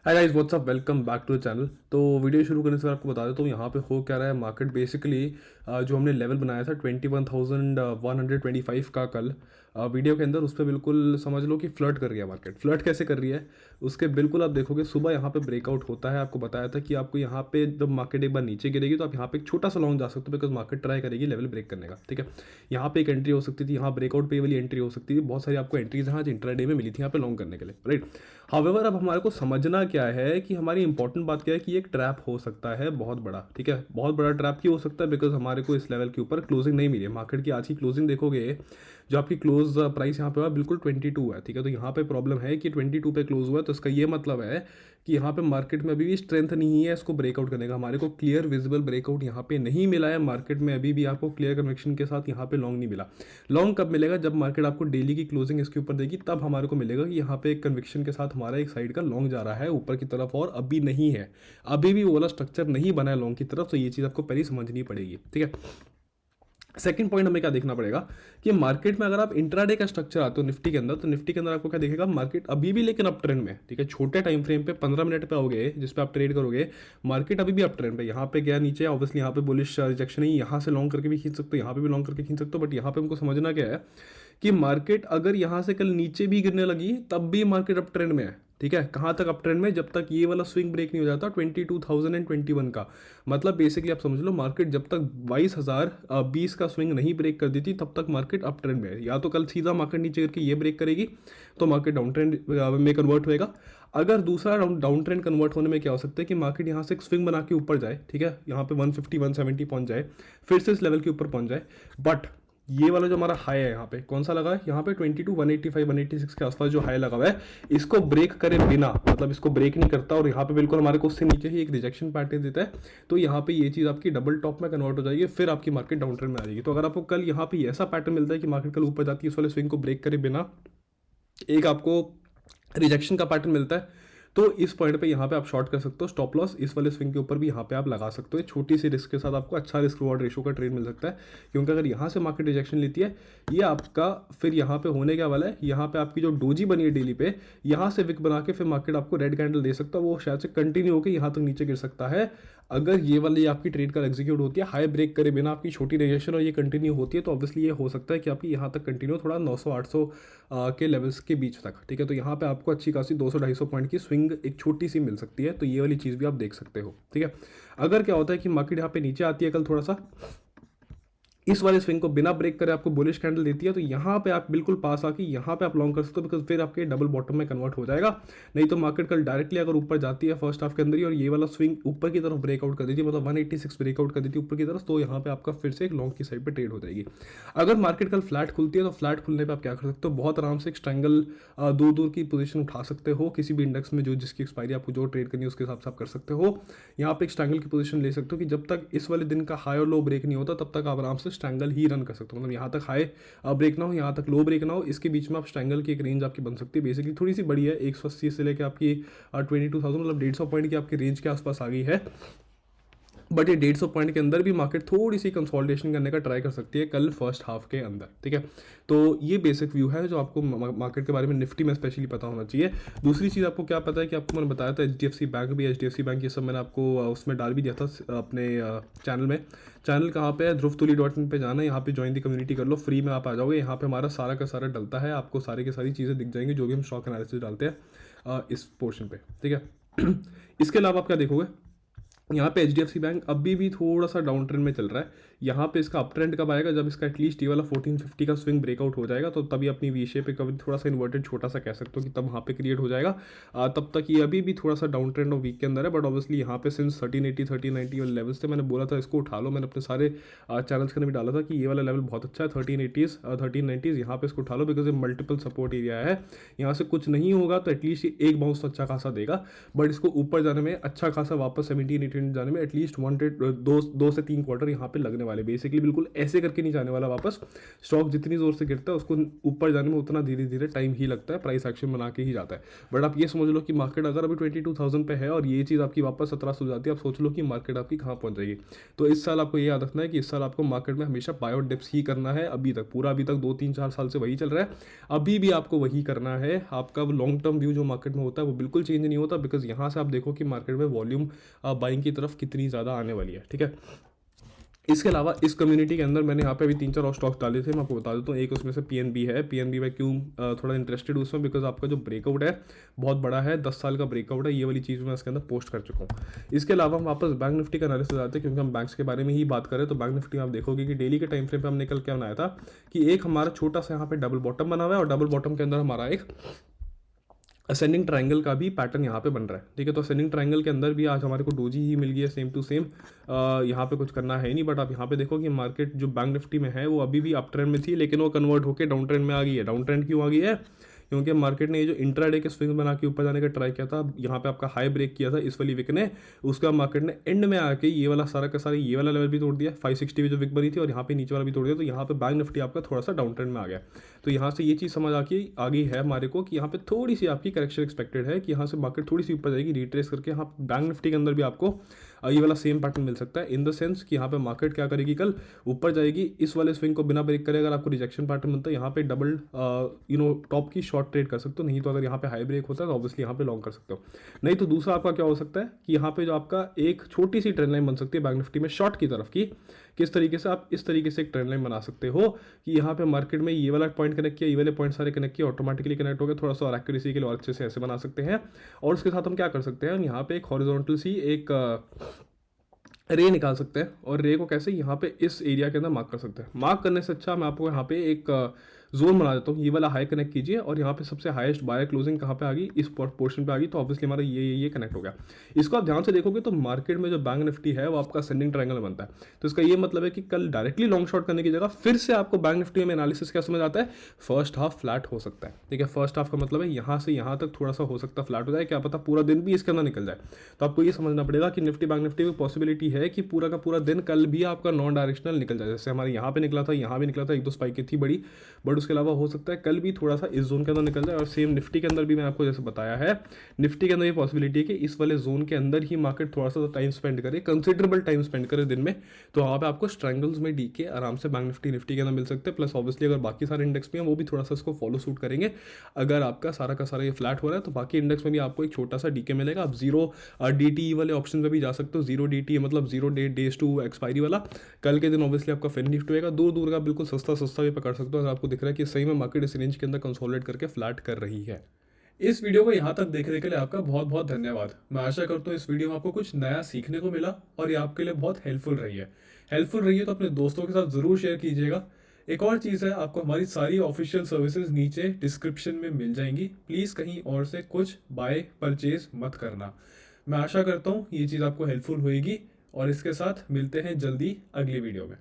Hi guys, what's up, welcome back to the channel. तो video शुरू करने से पहले आपको बता देता हूँ यहाँ पे हो क्या रहा है। मार्केट बेसिकली जो हमने लेवल बनाया था 21,125 का कल वीडियो के अंदर, उस पर बिल्कुल समझ लो कि फ्लर्ट कर गया मार्केट। फ्लर्ट कैसे कर रही है उसके बिल्कुल आप देखोगे, सुबह यहाँ पे ब्रेकआउट होता है। आपको बताया था कि आपको यहाँ पे जब मार्केट एक बार नीचे गिरेगी तो आप यहाँ पे एक छोटा सा लॉन्ग जा सकते हो, बिकॉज मार्केट ट्राई करेगी लेवल ब्रेक करने का। ठीक है, यहाँ पे एक एंट्री हो सकती थी, यहाँ ब्रेकआउट पे वाली एंट्री हो सकती थी। बहुत सारी आपको एंट्रीज यहाँ इंट्राडे में मिली थी यहाँ पे लॉन्ग करने के लिए, राइट। हावेवर अब हमारे को समझना क्या है कि हमारी इंपॉर्टेंट बात क्या है कि एक ट्रैप हो सकता है बहुत बड़ा। ठीक है, बहुत बड़ा ट्रैप क्यों हो सकता है, बिकॉज हमारे को इस लेवल के ऊपर क्लोजिंग नहीं मिली है। मार्केट की आज की क्लोजिंग देखोगे, जो आपकी क्लोज प्राइस यहाँ पे हुआ बिल्कुल 22 है। ठीक है, तो यहाँ पे प्रॉब्लम है कि 22 पे क्लोज हुआ है, तो इसका ये मतलब है कि यहाँ पे मार्केट में अभी भी स्ट्रेंथ नहीं है इसको ब्रेकआउट करने का। हमारे को क्लियर विजिबल ब्रेकआउट यहाँ पे नहीं मिला है मार्केट में, अभी भी आपको क्लियर कन्विक्शन के साथ यहाँ पे लॉन्ग नहीं मिला। लॉन्ग कब मिलेगा, जब मार्केट आपको डेली की क्लोजिंग इसके ऊपर देगी, तब हमारे को मिलेगा कि यहाँ पे एक कन्विक्शन के साथ हमारा एक साइड का लॉन्ग जा रहा है ऊपर की तरफ, और अभी नहीं है, अभी भी वो वाला स्ट्रक्चर नहीं बना है लॉन्ग की तरफ। तो ये चीज़ आपको पहले समझनी पड़ेगी। ठीक है, सेकंड पॉइंट हमें क्या देखना पड़ेगा कि मार्केट में अगर आप इंट्राडे का स्ट्रक्चर आते हो निफ्टी के अंदर, तो निफ्टी के अंदर आपको क्या दिखेगा, मार्केट अभी भी लेकिन अप ट्रेंड में। ठीक है, छोटे टाइम फ्रेम पे 15 मिनट पे आओगे जिस पे आप ट्रेड करोगे, मार्केट अभी भी अप ट्रेंड पे। यहाँ पे गया नीचे, ऑब्वियसली यहाँ पे बुलिश रिजेक्शन है, यहाँ से लॉन्ग करके भी खींच सकते हो, यहाँ पे भी लॉन्ग करके खींच सकते हो। बट यहाँ पे हमको समझना क्या है कि मार्केट अगर यहाँ से कल नीचे भी गिरने लगी तब भी मार्केट अप ट्रेंड में है। ठीक है, कहाँ तक अप ट्रेंड में, जब तक ये वाला स्विंग ब्रेक नहीं हो जाता 22,021 का। मतलब बेसिकली आप समझ लो, मार्केट जब तक 22,020 का स्विंग नहीं ब्रेक कर देती तब तक मार्केट अप ट्रेंड में है। या तो कल सीधा मार्केट नीचे करके ये ब्रेक करेगी तो मार्केट डाउन ट्रेंड में कन्वर्ट होएगा। अगर दूसरा डाउन ट्रेंड कन्वर्ट होने में क्या हो सकता है कि मार्केट यहाँ से एक स्विंग बना के ऊपर जाए, ठीक है, यहाँ पे 150 170 पहुंच जाए, फिर से इस लेवल के ऊपर पहुंच जाए। बट ये वाला जो हमारा हाई है यहाँ पे कौन सा लगा है, यहाँ पे 22 185 186 के आसपास जो हाई लगा हुआ है, इसको ब्रेक करे बिना, मतलब इसको ब्रेक नहीं करता और यहाँ पे बिल्कुल हमारे को उससे नीचे ही एक रिजेक्शन पैटर्न देता है, तो यहाँ पे ये चीज़ आपकी डबल टॉप में कन्वर्ट हो जाएगी, फिर आपकी मार्केट डाउन ट्रेंड में आ जाएगी। तो अगर आपको कल यहाँ पे ऐसा पैटर्न मिलता है कि मार्केट कल ऊपर जाती है, इस वाले स्विंग को ब्रेक करे बिना एक आपको रिजेक्शन का पैटर्न मिलता है, तो इस पॉइंट पे यहाँ पे आप शॉर्ट कर सकते हो। स्टॉप लॉस इस वाले स्विंग के ऊपर भी यहाँ पे आप लगा सकते हो। छोटी सी रिस्क के साथ आपको अच्छा रिस्क रिवॉर्ड रेशो का ट्रेड मिल सकता है, क्योंकि अगर यहाँ से मार्केट रिजेक्शन लेती है, ये आपका फिर यहाँ पे होने क्या वाला है, यहाँ पे आपकी जो डोजी बनी है डेली पे, यहाँ से विक बना के फिर मार्केट आपको रेड कैंडल दे सकता है, वो शायद से कंटिन्यू होकर यहाँ तक नीचे गिर सकता है। अगर ये वाली आपकी ट्रेड कल एग्जीक्यूट होती है, हाई ब्रेक करे बिना आपकी छोटी रिजेक्शन और ये कंटिन्यू होती है, तो ऑब्वियसली ये हो सकता है कि आपकी यहाँ तक कंटिन्यू थोड़ा 900-800 के लेवल्स के बीच तक। ठीक है, तो यहाँ पे आपको अच्छी खासी 200-250 पॉइंट की स्विंग एक छोटी सी मिल सकती है, तो ये वाली चीज़ भी आप देख सकते हो। ठीक है, अगर क्या होता है कि मार्केट यहाँ पे नीचे आती है कल थोड़ा सा, इस वाले स्विंग को बिना ब्रेक करे आपको बुलिश कैंडल देती है, तो यहाँ पे आप बिल्कुल पास आके यहाँ पे आप लॉन्ग कर सकते हो, बिकॉज फिर आपके डबल बॉटम में कन्वर्ट हो जाएगा। नहीं तो मार्केट कल डायरेक्टली अगर ऊपर जाती है फर्स्ट हाफ के अंदर ही और ये वाला स्विंग ऊपर की तरफ ब्रेकआउट कर देती है, मतलब 186 ब्रेकआउट कर देती है ऊपर की तरफ, तो यहाँ पे आपका फिर से एक लॉन्ग की साइड पर ट्रेड हो जाएगी। अगर मार्केट कल फ्लैट खुलती है तो फ्लैट खुलने पर आप क्या कर सकते हो, बहुत आराम से एक स्ट्रैंगल दूर दूर की पोजीशन उठा सकते हो किसी भी इंडेक्स में, जो जिसकी एक्सपायरी आपको जो ट्रेड करनी है उसके हिसाब से आप कर सकते हो। यहाँ पे एक स्ट्रैंगल की पोजीशन ले सकते हो कि जब तक इस वाले दिन का हाई और लो ब्रेक नहीं होता तब तक आप आराम से स्ट्रैंगल ही रन कर सकते हो। मतलब यहाँ तक हाई ब्रेक ना हो, यहाँ तक लो ब्रेक ना हो, इसके बीच में आप स्ट्रैंगल की एक रेंज आपकी बन सकती है। बेसिकली थोड़ी सी बड़ी है, 180 से लेकर आपकी 22,000, मतलब 150 पॉइंट की आपकी रेंज के आसपास आ गई है। बट ये 150 पॉइंट के अंदर भी मार्केट थोड़ी सी कंसोलिडेशन करने का ट्राई कर सकती है कल फर्स्ट हाफ के अंदर। ठीक है, तो ये बेसिक व्यू है जो आपको मार्केट के बारे में निफ्टी में स्पेशली पता होना चाहिए। दूसरी चीज़ आपको क्या पता है कि आपको मैंने बताया था HDFC बैंक भी, HDFC बैंक ये सब मैंने आपको उसमें डाल भी दिया था अपने चैनल में। चैनल कहाँ पे है, ध्रुवतुली.in पे जाना है, यहाँ पे ज्वाइन दी कम्युनिटी कर लो, फ्री में आप आ जाओगे। यहाँ पे हमारा सारा का सारा डलता है, आपको सारी की सारी चीज़ें दिख जाएंगी जो भी हम स्टॉक एनालिसिस डालते हैं इस पोर्शन पे। ठीक है, इसके अलावा आप क्या देखोगे, यहाँ पे HDFC बैंक अभी भी थोड़ा सा डाउन ट्रेंड में चल रहा है। यहाँ पे इसका अप ट्रेंड कब आएगा, जब इसका एटलीस्ट ये वाला 1450 का स्विंग ब्रेकआउट हो जाएगा, तो तभी अपनी वी शेप पे कभी थोड़ा सा इन्वर्टेड छोटा सा कह सकते हो कि तब वहाँ पे क्रिएट हो जाएगा। तब तक ये अभी भी थोड़ा सा डाउन ट्रेंड और वीक के अंदर है। बट ऑब्वियसली यहाँ पे सिंस 1380 1390 वाले लेवल्स थे, मैंने बोला था इसको उठा लो, मैंने अपने सारे चैनल्स के अंदर भी डाला था कि ये वाला लेवल बहुत अच्छा है, 1380s 1390s, यहाँ पे इसको उठा लो, बिकॉज ये मल्टीपल सपोर्ट एरिया है। यहाँ से कुछ नहीं होगा तो एटलीस्ट ये एक बाउंस तो अच्छा खासा देगा, बट इसको ऊपर जाने में अच्छा खासा वापस 17 18 जाने में एटलीस्ट 1 2 से 3 क्वार्टर यहाँ पे लगने वाले, बेसिकली बिल्कुल ऐसे करके नहीं जाने वाला वापस। स्टॉक जितनी ज़ोर से गिरता है उसको ऊपर जाने में उतना धीरे धीरे टाइम ही लगता है, प्राइस एक्शन बना के ही जाता है। बट आप ये समझ लो कि मार्केट अगर अभी 22,000 पे है और ये चीज़ आपकी वापस 1700 हो जाती है, आप सोच लो कि मार्केट आपकी कहाँ पहुँच जाएगी। तो इस साल आपको ये याद रखना है कि इस साल आपको मार्केट में हमेशा बायो डिप्स ही करना है। अभी तक पूरा, अभी तक 2 3 4 साल से वही चल रहा है, अभी भी आपको वही करना है। आपका लॉन्ग टर्म व्यू जो मार्केट में होता है वो बिल्कुल चेंज नहीं होता, बिकॉज यहाँ से आप देखो कि मार्केट में वॉल्यूम बाइंग की तरफ कितनी ज़्यादा आने वाली है, ठीक है। इसके अलावा इस कम्युनिटी के अंदर मैंने यहाँ पे अभी 3 4 और स्टॉक्स डाले थे, मैं आपको बता देता हूँ। एक उसमें से पीएनबी है। पीएनबी में क्यों थोड़ा इंटरेस्टेड हूँ उसमें, बिकॉज आपका जो ब्रेकआउट है बहुत बड़ा है, 10 साल का ब्रेकआउट है, ये वाली चीज़ मैं इसके अंदर पोस्ट कर चुका हूँ। इसके अलावा हम वापस बैंक निफ्टी का एनालिसिस आते हैं, क्योंकि हम बैंक्स के बारे में ही बात करें। तो बैंक निफ्टी में आप देखोगे कि डेली के टाइम फ्रेम पे हमने कल क्या बनाया था कि एक हमारा छोटा सा यहाँ पे डबल बॉटम बना हुआ है, और डबल बॉटम के अंदर हमारा एक असेंडिंग ट्रायंगल का भी पैटर्न यहाँ पे बन रहा है, ठीक है। तो असेंडिंग ट्रायंगल के अंदर भी आज हमारे को डोजी ही मिल गई है, सेम टू सेम। यहाँ पे कुछ करना है नहीं, बट आप यहाँ पे देखो कि मार्केट जो बैंक निफ्टी में है वो अभी भी अप ट्रेंड में थी, लेकिन वो कन्वर्ट होकर डाउन ट्रेंड में आ गई है। डाउन ट्रेंड क्यों आ गई है? क्योंकि मार्केट ने ये जो इंट्राडे के स्विंग बना के ऊपर जाने का ट्राई किया था, यहाँ पे आपका हाई ब्रेक किया था इस वाली विक ने, उसका मार्केट ने एंड में आके ये वाला सारा का सारा ये वाला लेवल भी तोड़ दिया, 560 भी जो विक बनी थी, और यहाँ पे नीचे वाला भी तोड़ दिया। तो यहाँ पे बैंक निफ्टी आपका थोड़ा सा डाउन ट्रेंड में आ गया। तो यहाँ से ये चीज़ समझ आ गई है हमारे को कि यहाँ पे थोड़ी सी आपकी करेक्शन एक्सपेक्टेड है, कि यहाँ से मार्केट थोड़ी सी ऊपर जाएगी रिट्रेस करके। यहाँ बैंक निफ्टी के अंदर भी आपको ये वाला सेम पैटर्न मिल सकता है, इन द सेंस कि यहाँ पे मार्केट क्या करेगी, कल ऊपर जाएगी, इस वाले स्विंग को बिना ब्रेक करे अगर आपको रिजेक्शन पैटर्न मिलता है, यहाँ पे डबल टॉप की शॉर्ट ट्रेड कर सकते हो। नहीं तो अगर यहाँ पे हाई ब्रेक होता है तो ऑब्वियसली यहाँ पे लॉन्ग कर सकते हो। नहीं तो दूसरा आपका क्या हो सकता है कि यहाँ पे जो आपका एक छोटी सी ट्रेंड लाइन बन सकती है बैंक निफ्टी में शॉर्ट की तरफ की। किस तरीके से? आप इस तरीके से एक ट्रेंड लाइन बना सकते हो कि यहाँ पे मार्केट में ये वाला पॉइंट कनेक्ट किया, ये वाले पॉइंट सारे कनेक्ट किए, ऑटोमेटिकली कनेक्ट हो गए। थोड़ा सा और एक्यूरेसी के लिए और अच्छे से ऐसे बना सकते हैं। और उसके साथ हम क्या कर सकते हैं, यहाँ पे एक हॉरिजॉन्टल सी एक रे निकाल सकते हैं। और रे को कैसे? यहाँ पे इस एरिया के अंदर मार्क कर सकते हैं। मार्क करने से अच्छा मैं आपको यहाँ पे एक जोन बना देता हूँ, ये वाला हाई कनेक्ट कीजिए, और यहाँ पे सबसे हाईएस्ट बायर क्लोजिंग कहाँ पे आ गई, इस पोर्शन पे आ गई। तो ऑब्वियसली हमारा ये कनेक्ट हो गया। इसको आप ध्यान से देखोगे तो मार्केट में जो बैंक निफ्टी है वो आपका असेंडिंग ट्रायंगल बनता है। तो इसका ये मतलब है कि कल डायरेक्टली लॉन्ग शॉट करने की जगह फिर से आपको बैंक निफ्टी में एनालिसिस क्या समझ आता है, फर्स्ट हाफ फ्लैट हो सकता है, ठीक है। फर्स्ट हाफ का मतलब है यहाँ से यहाँ तक थोड़ा सा हो सकता है फ्लैट हो जाए, क्या पता पूरा दिन भी इसके अंदर निकल जाए। तो आपको ये समझना पड़ेगा कि निफ्टी बैंक निफ्टी में पॉसिबिलिटी है कि पूरा का पूरा दिन कल भी आपका नॉन डायरेक्शनल निकल जाए। जैसे हमारे यहाँ पे निकला था, यहाँ भी निकला था, एक दो स्पाइक थी बड़ी, बट उसके अलावा हो सकता है कल भी थोड़ा सा इस जोन के अंदर निकल जाए। और सेम निफ्टी के अंदर भी मैं आपको जैसे बताया है, निफ्टी के अंदर ये पॉसिबिलिटी है कि इस वाले जोन के अंदर ही मार्केट थोड़ा सा टाइम स्पेंड करे, कंसिडरेबल टाइम स्पेंड करे दिन में। तो वहाँ पे आपको स्ट्रैंगल्स में डी के आराम से बैंक निफ्टी के अंदर मिल सकते हैं। प्लस ऑब्वियसली अगर बाकी सारे इंडेक्स भी हैं वो भी थोड़ा सा इसको फॉलो सूट करेंगे। अगर आपका सारा का सारा ये फ्लैट हो रहा है तो बाकी इंडेक्स में भी आपको एक छोटा सा डीके मिलेगा। आप जीरो DTE वाले ऑप्शन में भी जा सकते हो। जीरो DTE मतलब जीरो डेज टू एक्सपायरी वाला। कल के दिन ऑब्वियसली आपका फिन निफ्टी होगा, दूर दूर का बिल्कुल सस्ता सस्ता भी पकड़ सकते हो अगर आपको दिख रहा है कि सही में मार्केट इस रेंज के अंदर कंसोलिडेट करके फ्लैट कर रही है। इस वीडियो को यहाँ तक देखने के लिए आपका बहुत बहुत धन्यवाद। मैं आशा करता हूँ इस वीडियो में आपको कुछ नया सीखने को मिला और ये आपके लिए बहुत हेल्पफुल रही है तो अपने दोस्तों के साथ ज़रूर शेयर कीजिएगा। एक और चीज़ है, आपको हमारी सारी ऑफिशियल सर्विसेज नीचे डिस्क्रिप्शन में मिल जाएंगी। प्लीज़ कहीं और से कुछ बाय परचेज मत करना। मैं आशा करता हूँ ये चीज़ आपको हेल्पफुल होएगी, और इसके साथ मिलते हैं जल्दी अगली वीडियो में।